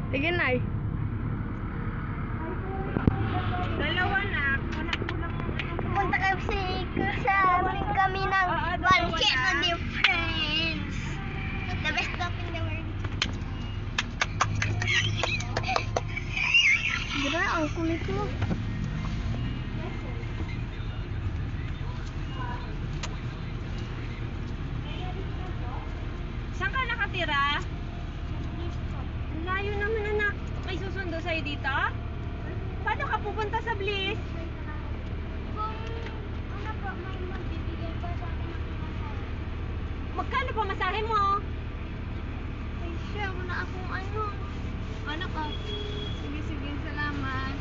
Sige na eh. Dalawa na. Pupunta kami ng Banshee na dear friends. The best dog in the world. Gra, ang kulit mo. Saan ka nakatira? Ang layo naman anak. May susundo sa'yo dito? Paano ka pupunta sa Bliss? Kung ano po, may magbibigay pa sa akin ng masahe. Magkano pa masahe mo? Ay, share mo na akong ano. Anak ka. Sige, sige. Salamat.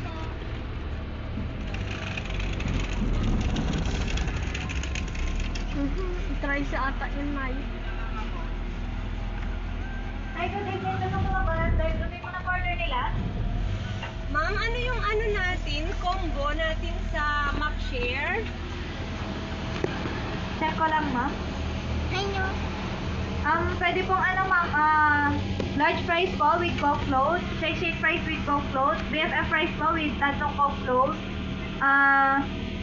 Try sa ata yun, May. Ay, good evening na mga barangay. Tuloy mo na order nila. Ma'am, ano yung ano natin, combo natin sa McShare? Check ko lang, ma'am. Ay, no. Pwede pong ano, ma'am, large fries po with Coke float, shake fries with Coke float, BFF fries po with tatlong Coke float,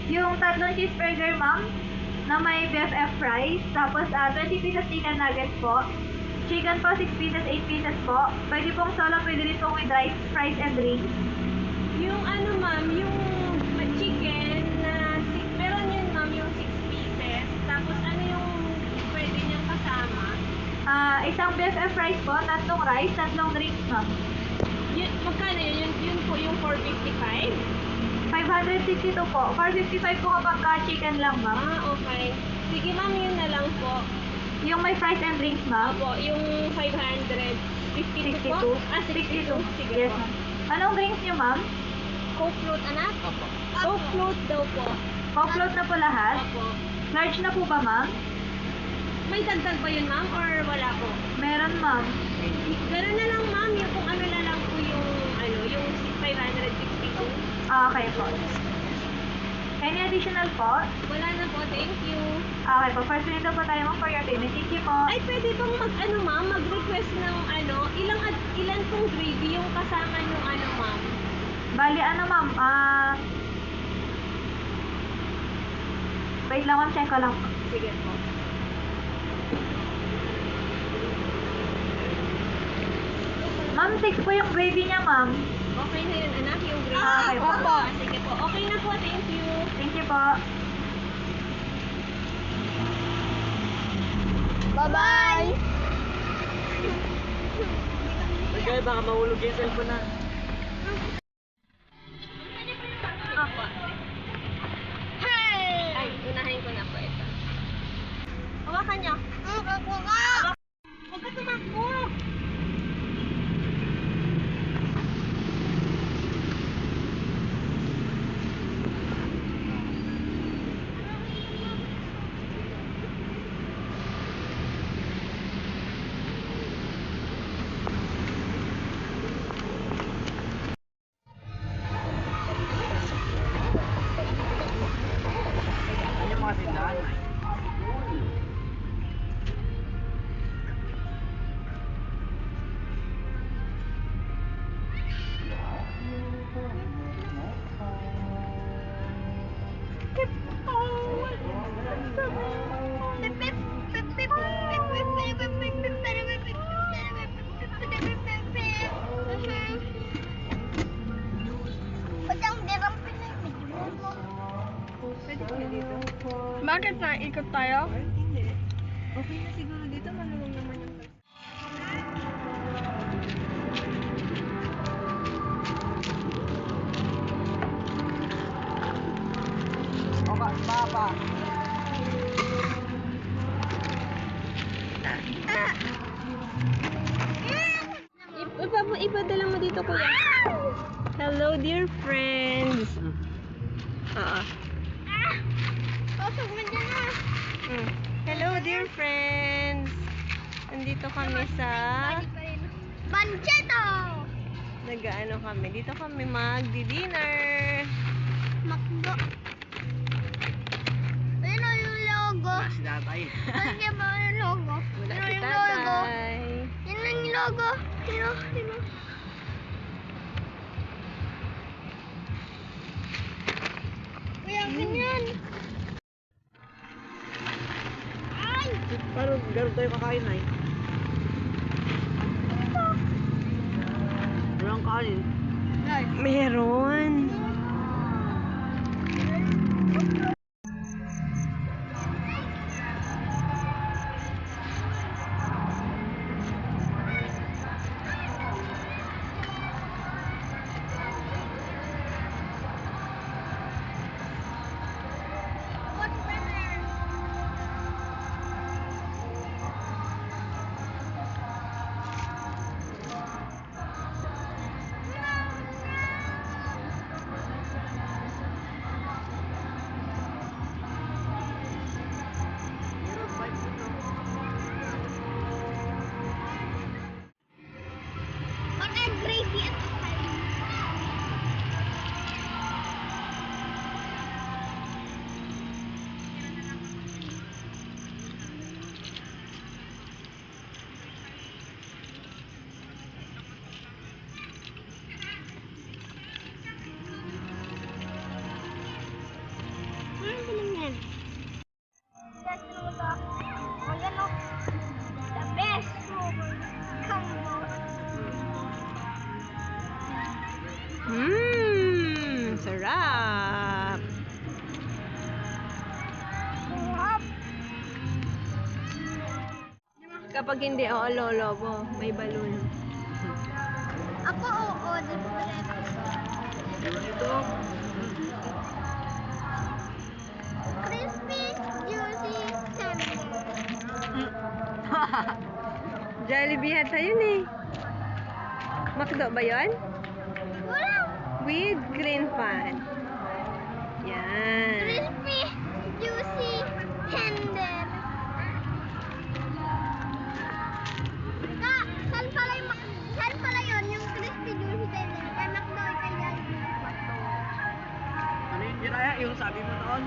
yung tatlong cheeseburger, ma'am, na may BFF fries, tapos 20 pieces chicken nuggets po, chicken po 6 pieces, 8 pieces po, pwede pong solo, pwede rin pong with rice, fries, and drinks. Yung ano ma'am, yung chicken na, meron yun ma'am, yung 6 pieces, tapos ano yung pwede niyang kasama? Isang BFF fries po, tatlong rice, tatlong drinks, ma'am. Yun, magkano yun? Yun po yung 455? 562 po. 455 po kapag chicken lang, ma'am. Okay. Sige ma'am, yun na lang po. Yung may fries and drinks, ma'am. Opo, yung 552 po? 62. 62. Sige Yes, po. ma'am. Anong drinks niyo, ma'am? Coke float, anak? Opo. Coke float daw po. Coke float na po lahat? Opo. Large na po ba, ma'am? May dagdag ba yun ma'am or wala po? Meron, ma'am. Gano'n na lang ma'am, yung kung ano na lang po yung, ano, yung 562. Okay po. Any additional po? Wala na po, thank you. Okay po. First window po tayo, ma'am, for your payment. Thank you po. Ay, pwede bang ano ma'am, mag-request ng ano, ilan pong gravy yung kasama nung ano ma'am? Bali, ano, ma'am? Wait lang, ma'am. Check ko lang. Sige po. Ma'am, 6 po yung gravy niya, ma'am. Okay na yun anak, yung gravy. Okay po. Opo. Sige po, okay na po, thank you. Thank you po. Bye-bye! Kaya baka mahulog yung cellphone na. Opo. Ay, unahin ko na po ito. Hawakan niyo. Huwag ka tumakbo. Ano yung mga tindahan? Pwede ko na dito. Bakit naikot tayo? Hindi. Okay na siguro dito, maluwag naman yung Oka, papa. Ipadala mo dito kuya. Hello dear friends. Oo. Hello dear friends. Nandito kami sa Bancheto! nag-ano kami. Dito kami magdi-dinner. Makdo. Ano yung logo? Wala si tatay. Ano ba yung logo? Wala Ano si yung logo? tatay. Ano yung logo? Sino? Paano ganun tayo kakain na Walang kanin. Meron. Sarap. Kapag hindi, oo, lolobo. May balloon. Ako, oo. Di ba ba Ito. crispy, juicy, tender. Jollibee hata yun eh. Makdo ba yun? Wala. With green pan. Yan. Crispy, juicy, tender. Saan pala yun? Yung crispy, juicy, tender. Kay McDo, kay Jollibee. Ano yung diraya? Yung sabi mo noon?